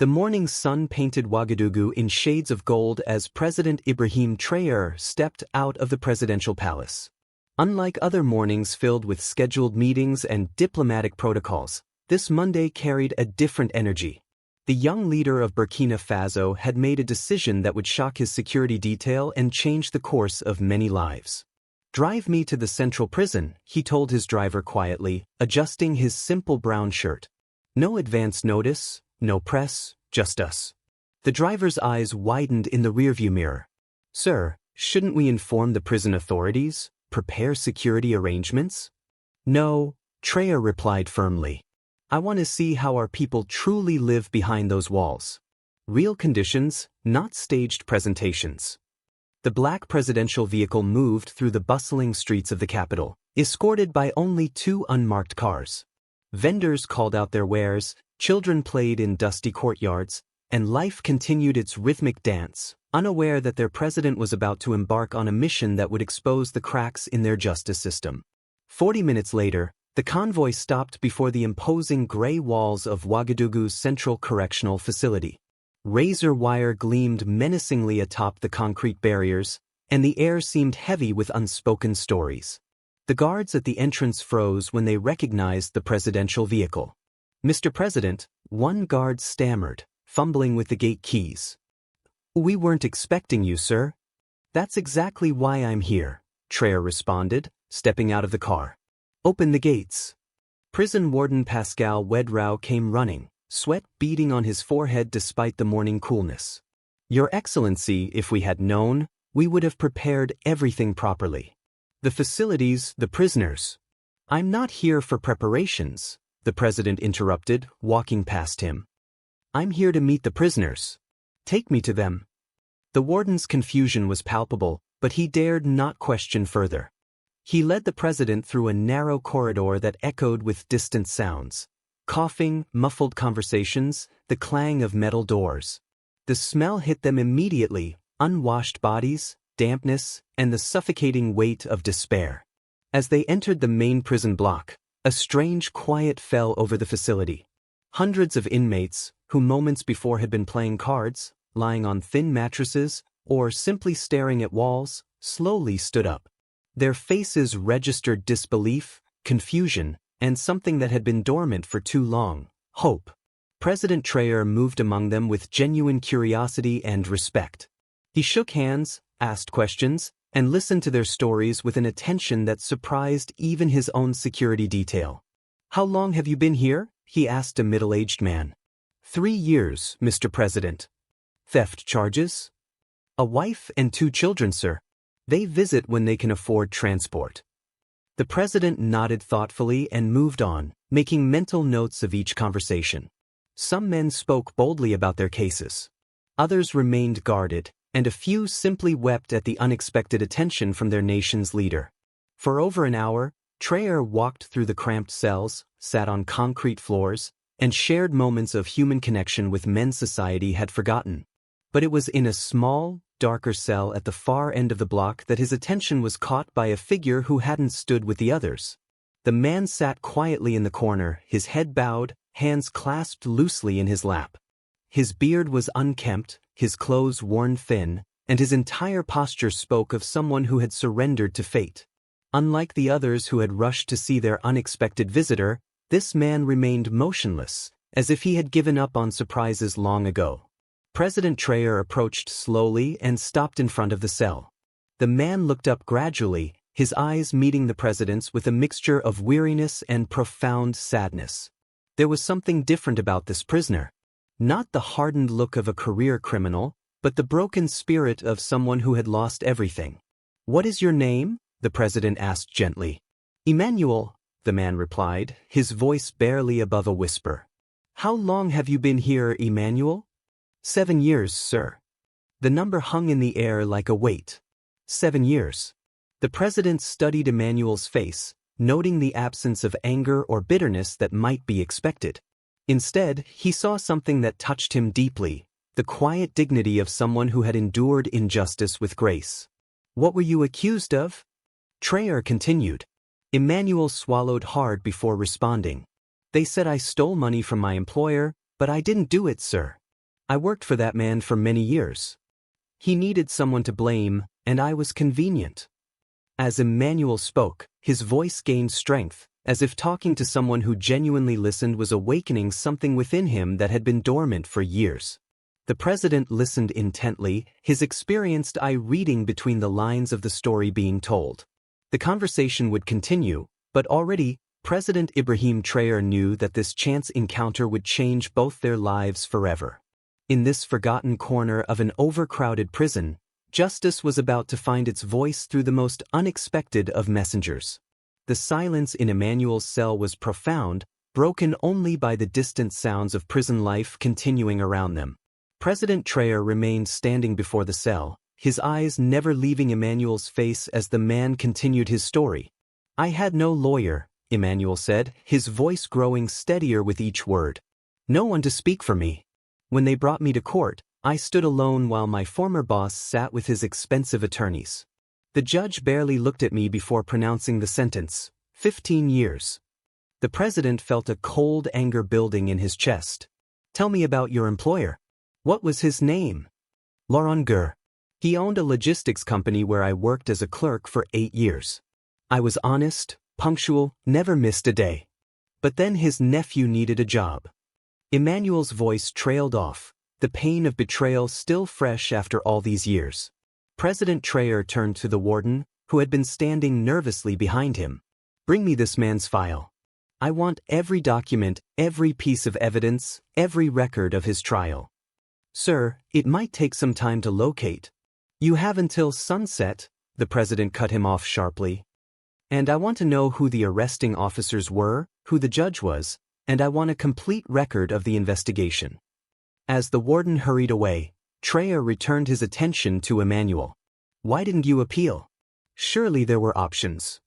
The morning sun painted Ouagadougou in shades of gold as President Ibrahim Traoré stepped out of the presidential palace. Unlike other mornings filled with scheduled meetings and diplomatic protocols, this Monday carried a different energy. The young leader of Burkina Faso had made a decision that would shock his security detail and change the course of many lives. "Drive me to the central prison," he told his driver quietly, adjusting his simple brown shirt. "No advance notice, no press, just us." The driver's eyes widened in the rearview mirror. "Sir, shouldn't we inform the prison authorities, prepare security arrangements?" "No," Traoré replied firmly. "I want to see how our people truly live behind those walls. Real conditions, not staged presentations." The black presidential vehicle moved through the bustling streets of the capital, escorted by only 2 unmarked cars. Vendors called out their wares, children played in dusty courtyards, and life continued its rhythmic dance, unaware that their president was about to embark on a mission that would expose the cracks in their justice system. 40 minutes later, the convoy stopped before the imposing gray walls of Ouagadougou's Central Correctional Facility. Razor wire gleamed menacingly atop the concrete barriers, and the air seemed heavy with unspoken stories. The guards at the entrance froze when they recognized the presidential vehicle. "Mr. President," one guard stammered, fumbling with the gate keys. "We weren't expecting you, sir." "That's exactly why I'm here," Traoré responded, stepping out of the car. "Open the gates." Prison warden Pascal Wedrao came running, sweat beading on his forehead despite the morning coolness. "Your Excellency, if we had known, we would have prepared everything properly. The facilities, the prisoners." "I'm not here for preparations," the president interrupted, walking past him. "I'm here to meet the prisoners. Take me to them." The warden's confusion was palpable, but he dared not question further. He led the president through a narrow corridor that echoed with distant sounds. Coughing, muffled conversations, the clang of metal doors. The smell hit them immediately, unwashed bodies, dampness, and the suffocating weight of despair. As they entered the main prison block, a strange quiet fell over the facility. Hundreds of inmates, who moments before had been playing cards, lying on thin mattresses, or simply staring at walls, slowly stood up. Their faces registered disbelief, confusion, and something that had been dormant for too long: hope. President Traoré moved among them with genuine curiosity and respect. He shook hands, asked questions, and listened to their stories with an attention that surprised even his own security detail. "How long have you been here?" he asked a middle-aged man. 3 years, Mr. President." "Theft charges?" "A wife and 2 children, sir. They visit when they can afford transport." The president nodded thoughtfully and moved on, making mental notes of each conversation. Some men spoke boldly about their cases. Others remained guarded, and a few simply wept at the unexpected attention from their nation's leader. For over an hour, Traoré walked through the cramped cells, sat on concrete floors, and shared moments of human connection with men society had forgotten. But it was in a small, darker cell at the far end of the block that his attention was caught by a figure who hadn't stood with the others. The man sat quietly in the corner, his head bowed, hands clasped loosely in his lap. His beard was unkempt, his clothes worn thin, and his entire posture spoke of someone who had surrendered to fate. Unlike the others who had rushed to see their unexpected visitor, this man remained motionless, as if he had given up on surprises long ago. President Traoré approached slowly and stopped in front of the cell. The man looked up gradually, his eyes meeting the president's with a mixture of weariness and profound sadness. There was something different about this prisoner. Not the hardened look of a career criminal, but the broken spirit of someone who had lost everything. "What is your name?" the president asked gently. "Emmanuel," the man replied, his voice barely above a whisper. "How long have you been here, Emmanuel?" 7 years, sir." The number hung in the air like a weight. 7 years. The president studied Emmanuel's face, noting the absence of anger or bitterness that might be expected. Instead, he saw something that touched him deeply, the quiet dignity of someone who had endured injustice with grace. "What were you accused of?" Traoré continued. Emmanuel swallowed hard before responding. "They said I stole money from my employer, but I didn't do it, sir." I worked for that man for many years. He needed someone to blame, and I was convenient. As Emmanuel spoke, his voice gained strength, as if talking to someone who genuinely listened was awakening something within him that had been dormant for years. The president listened intently, his experienced eye reading between the lines of the story being told. The conversation would continue, but already, President Ibrahim Traoré knew that this chance encounter would change both their lives forever. In this forgotten corner of an overcrowded prison, justice was about to find its voice through the most unexpected of messengers. The silence in Emmanuel's cell was profound, broken only by the distant sounds of prison life continuing around them. President Traoré remained standing before the cell, his eyes never leaving Emmanuel's face as the man continued his story. "I had no lawyer," Emmanuel said, his voice growing steadier with each word. "No one to speak for me. When they brought me to court, I stood alone while my former boss sat with his expensive attorneys. The judge barely looked at me before pronouncing the sentence, 15 years. The president felt a cold anger building in his chest. "Tell me about your employer." "What was his name?" "Laurent. He owned a logistics company where I worked as a clerk for 8 years. I was honest, punctual, never missed a day. But then his nephew needed a job." Emmanuel's voice trailed off, the pain of betrayal still fresh after all these years. President Traoré turned to the warden, who had been standing nervously behind him. "Bring me this man's file. I want every document, every piece of evidence, every record of his trial." "Sir, it might take some time to locate." "You have until sunset," the president cut him off sharply. "And I want to know who the arresting officers were, who the judge was, and I want a complete record of the investigation." As the warden hurried away, Traoré returned his attention to Emmanuel. "Why didn't you appeal? Surely there were options."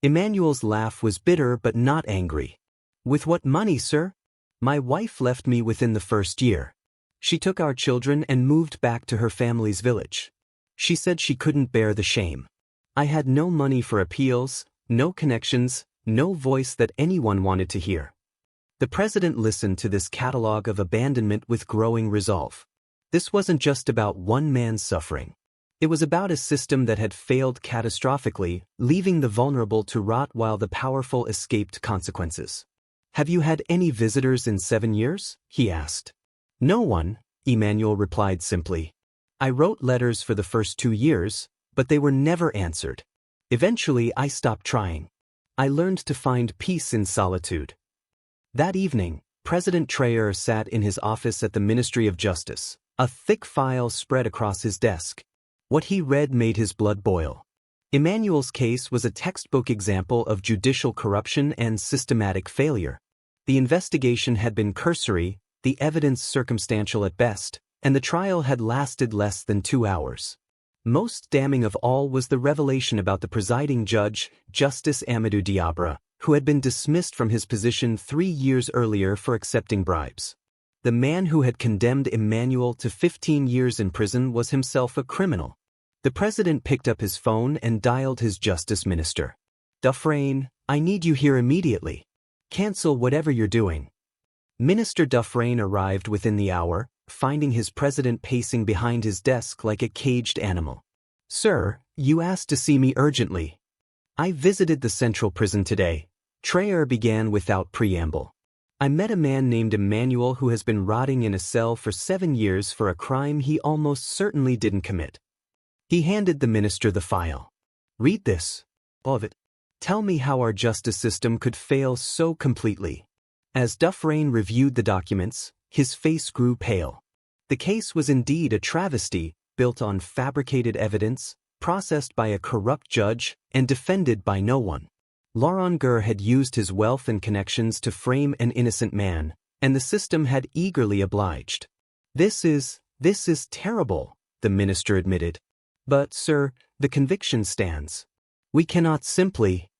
Emmanuel's laugh was bitter but not angry. "With what money, sir? My wife left me within the first year. She took our children and moved back to her family's village. She said she couldn't bear the shame. I had no money for appeals, no connections, no voice that anyone wanted to hear." The president listened to this catalog of abandonment with growing resolve. This wasn't just about one man's suffering. It was about a system that had failed catastrophically, leaving the vulnerable to rot while the powerful escaped consequences. "Have you had any visitors in 7 years?" he asked. "No one," Emmanuel replied simply. "I wrote letters for the first 2 years, but they were never answered. Eventually I stopped trying. I learned to find peace in solitude." That evening, President Traoré sat in his office at the Ministry of Justice, a thick file spread across his desk. What he read made his blood boil. Emmanuel's case was a textbook example of judicial corruption and systematic failure. The investigation had been cursory, the evidence circumstantial at best, and the trial had lasted less than 2 hours. Most damning of all was the revelation about the presiding judge, Justice Amadou Diabra, who had been dismissed from his position 3 years earlier for accepting bribes. The man who had condemned Emmanuel to 15 years in prison was himself a criminal. The president picked up his phone and dialed his justice minister. "Dufresne, I need you here immediately. Cancel whatever you're doing." Minister Dufresne arrived within the hour, finding his president pacing behind his desk like a caged animal. "Sir, you asked to see me urgently." "I visited the central prison today," Traoré began without preamble. "I met a man named Emmanuel who has been rotting in a cell for 7 years for a crime he almost certainly didn't commit." He handed the minister the file. "Read this. All of it. Tell me how our justice system could fail so completely." As Dufresne reviewed the documents, his face grew pale. The case was indeed a travesty, built on fabricated evidence, processed by a corrupt judge, and defended by no one. Laurent had used his wealth and connections to frame an innocent man, and the system had eagerly obliged. This is terrible," the minister admitted. "But, sir, the conviction stands. We cannot simply—"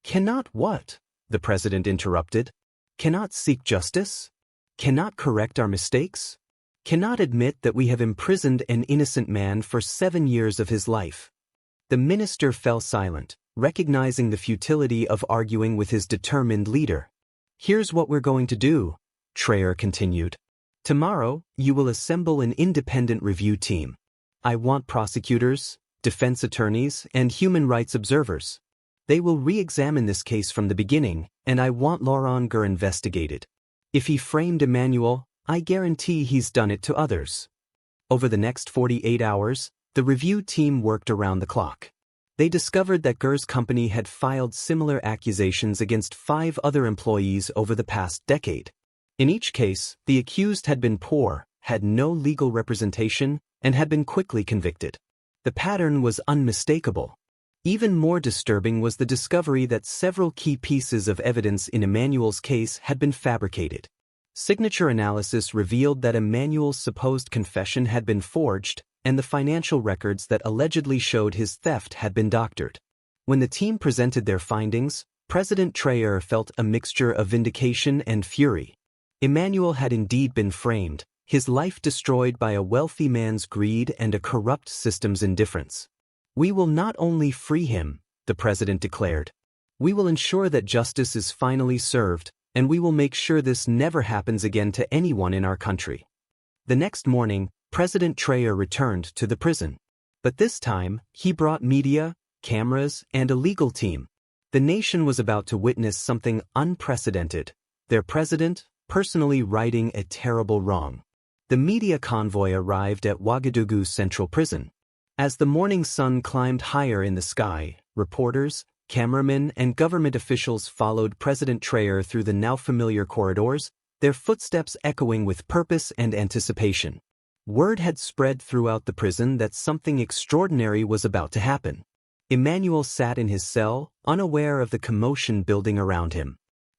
"Cannot what?" the president interrupted. "Cannot seek justice? Cannot correct our mistakes? Cannot admit that we have imprisoned an innocent man for 7 years of his life?" The minister fell silent, recognizing the futility of arguing with his determined leader. "Here's what we're going to do," Traoré continued. Tomorrow, you will assemble an independent review team. I want prosecutors, defense attorneys, and human rights observers. They will re-examine this case from the beginning, and I want Loranger investigated. If he framed Emmanuel, I guarantee he's done it to others. Over the next 48 hours, the review team worked around the clock. They discovered that Gur's company had filed similar accusations against 5 other employees over the past decade. In each case, the accused had been poor, had no legal representation, and had been quickly convicted. The pattern was unmistakable. Even more disturbing was the discovery that several key pieces of evidence in Emmanuel's case had been fabricated. Signature analysis revealed that Emmanuel's supposed confession had been forged, and the financial records that allegedly showed his theft had been doctored. When the team presented their findings, President Traoré felt a mixture of vindication and fury. Emmanuel had indeed been framed, his life destroyed by a wealthy man's greed and a corrupt system's indifference. We will not only free him, the president declared. We will ensure that justice is finally served, and we will make sure this never happens again to anyone in our country. The next morning, President Traoré returned to the prison. But this time, he brought media, cameras, and a legal team. The nation was about to witness something unprecedented. Their president, personally righting a terrible wrong. The media convoy arrived at Ouagadougou's central prison. As the morning sun climbed higher in the sky, reporters, cameramen, and government officials followed President Traoré through the now familiar corridors, their footsteps echoing with purpose and anticipation. Word had spread throughout the prison that something extraordinary was about to happen. Emmanuel sat in his cell, unaware of the commotion building around him.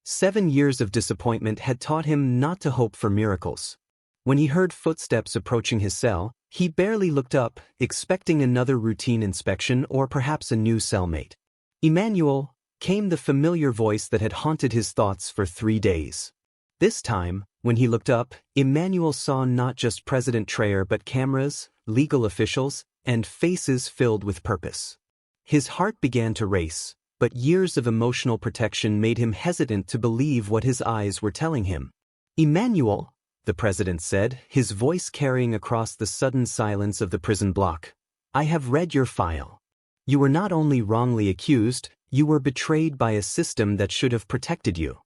7 years of disappointment had taught him not to hope for miracles. When he heard footsteps approaching his cell, he barely looked up, expecting another routine inspection or perhaps a new cellmate. Emmanuel, came the familiar voice that had haunted his thoughts for 3 days. This time, when he looked up, Emmanuel saw not just President Traoré but cameras, legal officials, and faces filled with purpose. His heart began to race, but years of emotional protection made him hesitant to believe what his eyes were telling him. Emmanuel, the president said, his voice carrying across the sudden silence of the prison block. I have read your file. You were not only wrongly accused, you were betrayed by a system that should have protected you.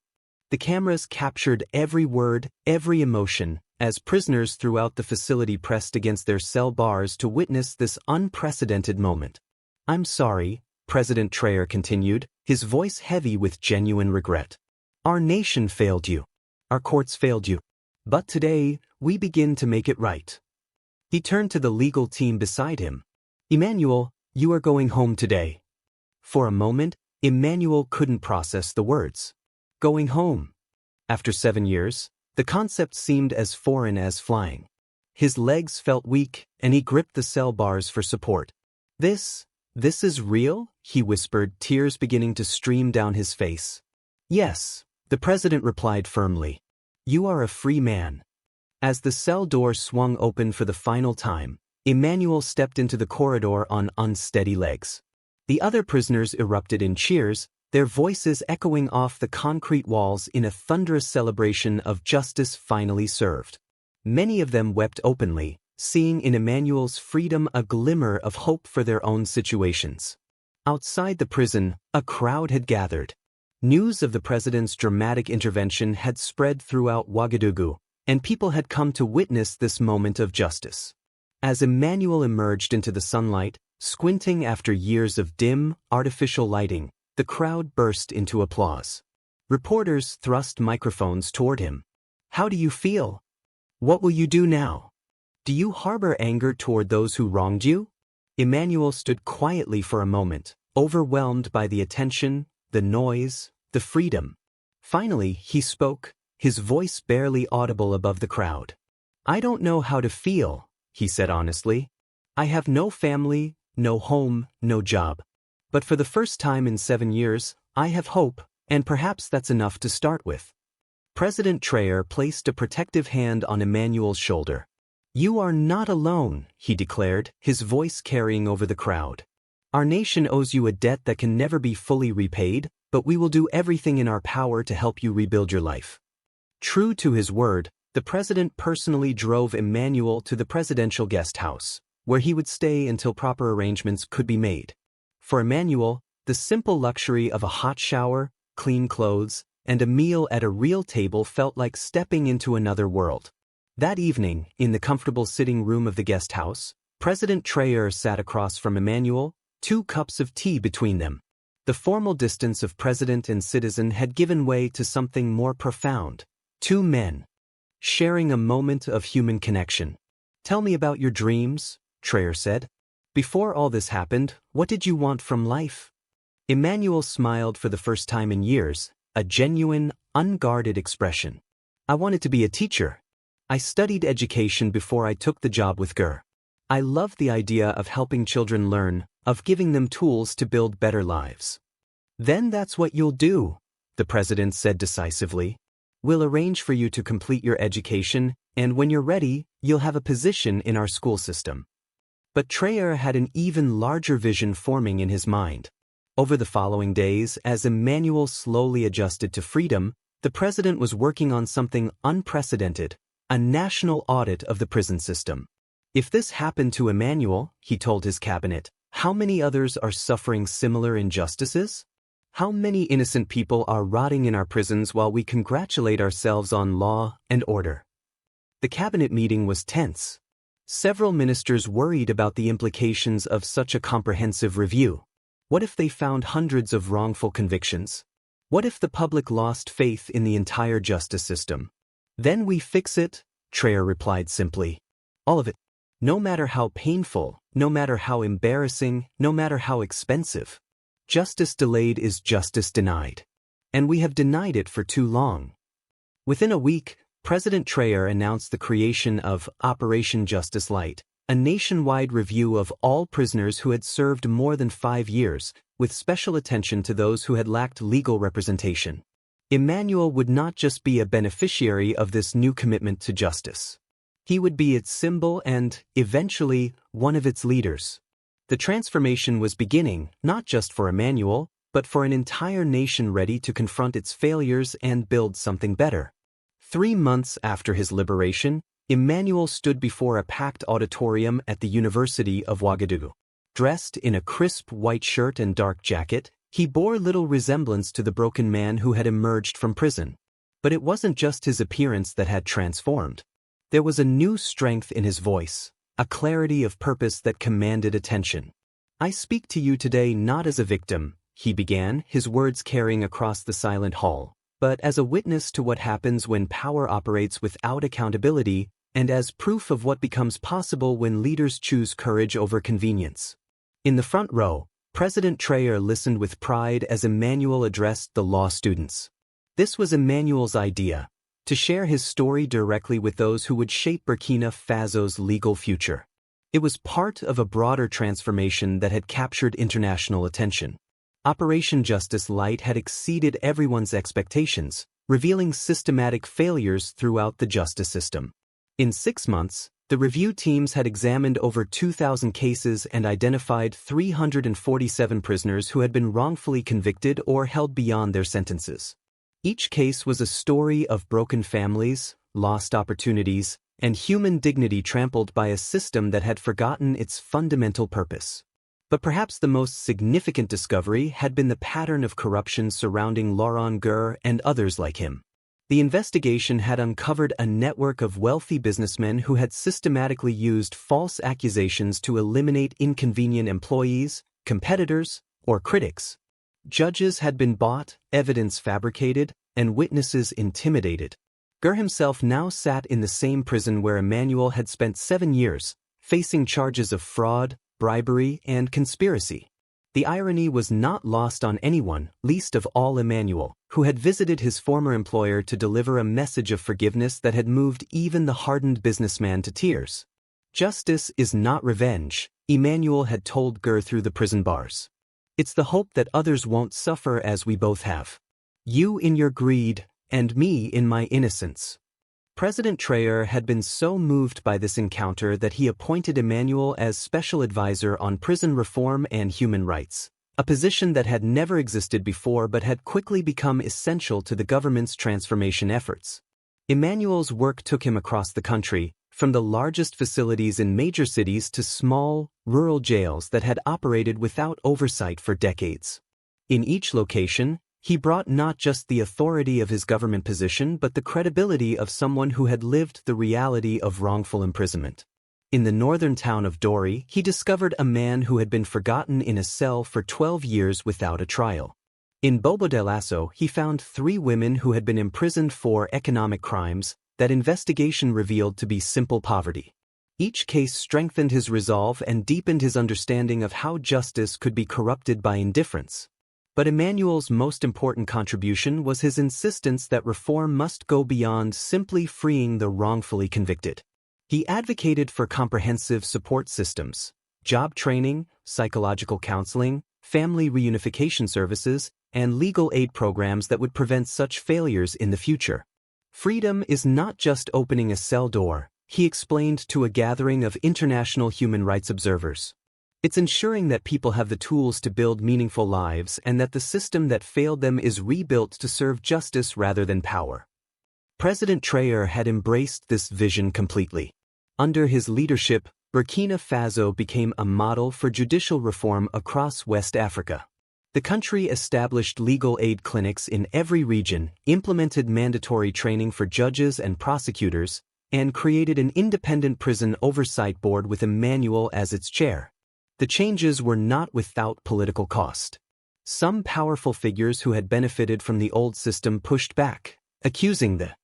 The cameras captured every word, every emotion, as prisoners throughout the facility pressed against their cell bars to witness this unprecedented moment. I'm sorry, President Traoré continued, his voice heavy with genuine regret. Our nation failed you. Our courts failed you. But today, we begin to make it right. He turned to the legal team beside him. Emmanuel, you are going home today. For a moment, Emmanuel couldn't process the words. Going home. After 7 years, the concept seemed as foreign as flying. His legs felt weak, and he gripped the cell bars for support. This is real? He whispered, tears beginning to stream down his face. Yes, the president replied firmly. You are a free man. As the cell door swung open for the final time, Emmanuel stepped into the corridor on unsteady legs. The other prisoners erupted in cheers, their voices echoing off the concrete walls in a thunderous celebration of justice finally served. Many of them wept openly, seeing in Emmanuel's freedom a glimmer of hope for their own situations. Outside the prison, a crowd had gathered. News of the president's dramatic intervention had spread throughout Ouagadougou, and people had come to witness this moment of justice. As Emmanuel emerged into the sunlight, squinting after years of dim, artificial lighting, the crowd burst into applause. Reporters thrust microphones toward him. How do you feel? What will you do now? Do you harbor anger toward those who wronged you? Emmanuel stood quietly for a moment, overwhelmed by the attention, the noise, the freedom. Finally, he spoke, his voice barely audible above the crowd. I don't know how to feel, he said honestly. I have no family, no home, no job. But for the first time in 7 years, I have hope, and perhaps that's enough to start with. President Traoré placed a protective hand on Emmanuel's shoulder. You are not alone, he declared, his voice carrying over the crowd. Our nation owes you a debt that can never be fully repaid, but we will do everything in our power to help you rebuild your life. True to his word, The president personally drove Emmanuel to the presidential guest house, where he would stay until proper arrangements could be made. For Emmanuel, the simple luxury of a hot shower, clean clothes, and a meal at a real table felt like stepping into another world. That evening, in the comfortable sitting room of the guest house, President Traoré sat across from Emmanuel, 2 cups of tea between them. The formal distance of president and citizen had given way to something more profound. 2 men, sharing a moment of human connection. "Tell me about your dreams," Traoré said. "Before all this happened, what did you want from life?" Emmanuel smiled for the first time in years, a genuine, unguarded expression. "I wanted to be a teacher. I studied education before I took the job with GER. I love the idea of helping children learn, of giving them tools to build better lives." "Then that's what you'll do," the president said decisively. "We'll arrange for you to complete your education, and when you're ready, you'll have a position in our school system." But Traoré had an even larger vision forming in his mind. Over the following days, as Emmanuel slowly adjusted to freedom, the president was working on something unprecedented, a national audit of the prison system. If this happened to Emmanuel, he told his cabinet, how many others are suffering similar injustices? How many innocent people are rotting in our prisons while we congratulate ourselves on law and order? The cabinet meeting was tense. Several ministers worried about the implications of such a comprehensive review. What if they found hundreds of wrongful convictions? What if the public lost faith in the entire justice system? "Then we fix it," Traoré replied simply. "All of it. No matter how painful, no matter how embarrassing, no matter how expensive. Justice delayed is justice denied. And we have denied it for too long." Within a week, President Traoré announced the creation of Operation Justice Light, a nationwide review of all prisoners who had served more than 5 years, with special attention to those who had lacked legal representation. Emmanuel would not just be a beneficiary of this new commitment to justice. He would be its symbol and, eventually, one of its leaders. The transformation was beginning, not just for Emmanuel, but for an entire nation ready to confront its failures and build something better. 3 months after his liberation, Emmanuel stood before a packed auditorium at the University of Ouagadougou. Dressed in a crisp white shirt and dark jacket, he bore little resemblance to the broken man who had emerged from prison. But it wasn't just his appearance that had transformed. There was a new strength in his voice, a clarity of purpose that commanded attention. "I speak to you today not as a victim," he began, his words carrying across the silent hall, "but as a witness to what happens when power operates without accountability, and as proof of what becomes possible when leaders choose courage over convenience." In the front row, President Traoré listened with pride as Emmanuel addressed the law students. This was Emmanuel's idea, to share his story directly with those who would shape Burkina Faso's legal future. It was part of a broader transformation that had captured international attention. Operation Justice Light had exceeded everyone's expectations, revealing systematic failures throughout the justice system. In 6 months, the review teams had examined over 2,000 cases and identified 347 prisoners who had been wrongfully convicted or held beyond their sentences. Each case was a story of broken families, lost opportunities, and human dignity trampled by a system that had forgotten its fundamental purpose. But perhaps the most significant discovery had been the pattern of corruption surrounding Laurent Ger and others like him. The investigation had uncovered a network of wealthy businessmen who had systematically used false accusations to eliminate inconvenient employees, competitors, or critics. Judges had been bought, evidence fabricated, and witnesses intimidated. Ger himself now sat in the same prison where Emmanuel had spent 7 years, facing charges of fraud, bribery, and conspiracy. The irony was not lost on anyone, least of all Emmanuel, who had visited his former employer to deliver a message of forgiveness that had moved even the hardened businessman to tears. "Justice is not revenge," Emmanuel had told Ger through the prison bars. "It's the hope that others won't suffer as we both have. You in your greed, and me in my innocence." President Traoré had been so moved by this encounter that he appointed Emmanuel as special advisor on prison reform and human rights, a position that had never existed before but had quickly become essential to the government's transformation efforts. Emmanuel's work took him across the country, from the largest facilities in major cities to small, rural jails that had operated without oversight for decades. In each location, he brought not just the authority of his government position but the credibility of someone who had lived the reality of wrongful imprisonment. In the northern town of Dori, he discovered a man who had been forgotten in a cell for 12 years without a trial. In Bobo de Lasso, he found 3 women who had been imprisoned for economic crimes that investigation revealed to be simple poverty. Each case strengthened his resolve and deepened his understanding of how justice could be corrupted by indifference. But Emmanuel's most important contribution was his insistence that reform must go beyond simply freeing the wrongfully convicted. He advocated for comprehensive support systems, job training, psychological counseling, family reunification services, and legal aid programs that would prevent such failures in the future. Freedom is not just opening a cell door, he explained to a gathering of international human rights observers. It's ensuring that people have the tools to build meaningful lives and that the system that failed them is rebuilt to serve justice rather than power. President Traoré had embraced this vision completely. Under his leadership, Burkina Faso became a model for judicial reform across West Africa. The country established legal aid clinics in every region, implemented mandatory training for judges and prosecutors, and created an independent prison oversight board with Emmanuel as its chair. The changes were not without political cost. Some powerful figures who had benefited from the old system pushed back, accusing the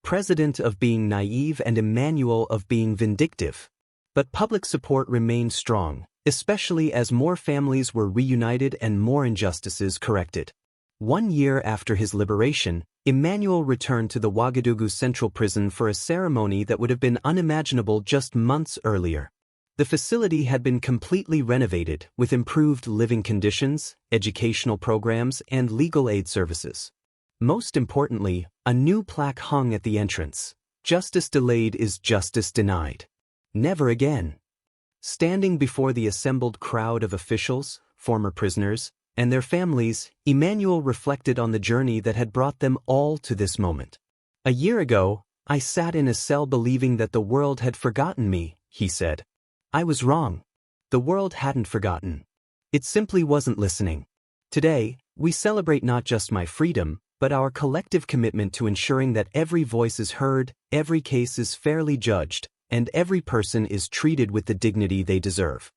president of being naive and Emmanuel of being vindictive. But public support remained strong, especially as more families were reunited and more injustices corrected. 1 year after his liberation, Emmanuel returned to the Ouagadougou Central Prison for a ceremony that would have been unimaginable just months earlier. The facility had been completely renovated, with improved living conditions, educational programs, and legal aid services. Most importantly, a new plaque hung at the entrance. Justice delayed is justice denied. Never again. Standing before the assembled crowd of officials, former prisoners, and their families, Emmanuel reflected on the journey that had brought them all to this moment. "A year ago, I sat in a cell believing that the world had forgotten me," he said. "I was wrong. The world hadn't forgotten. It simply wasn't listening. Today, we celebrate not just my freedom, but our collective commitment to ensuring that every voice is heard, every case is fairly judged, and every person is treated with the dignity they deserve."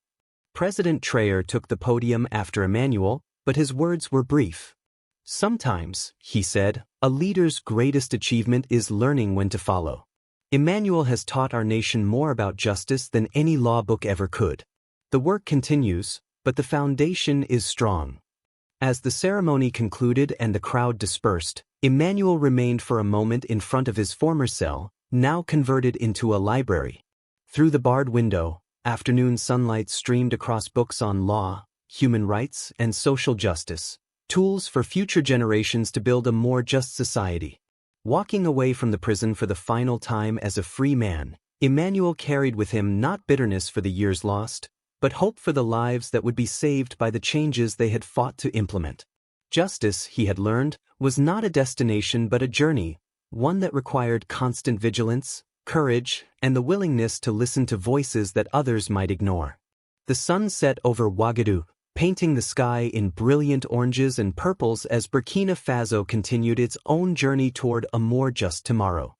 President Traoré took the podium after Emmanuel, but his words were brief. "Sometimes," he said, "a leader's greatest achievement is learning when to follow. Emmanuel has taught our nation more about justice than any law book ever could. The work continues, but the foundation is strong." As the ceremony concluded and the crowd dispersed, Emmanuel remained for a moment in front of his former cell, now converted into a library. Through the barred window, afternoon sunlight streamed across books on law, human rights, and social justice, tools for future generations to build a more just society. Walking away from the prison for the final time as a free man, Emmanuel carried with him not bitterness for the years lost, but hope for the lives that would be saved by the changes they had fought to implement. Justice, he had learned, was not a destination but a journey, one that required constant vigilance, courage, and the willingness to listen to voices that others might ignore. The sun set over Ouagadougou, painting the sky in brilliant oranges and purples as Burkina Faso continued its own journey toward a more just tomorrow.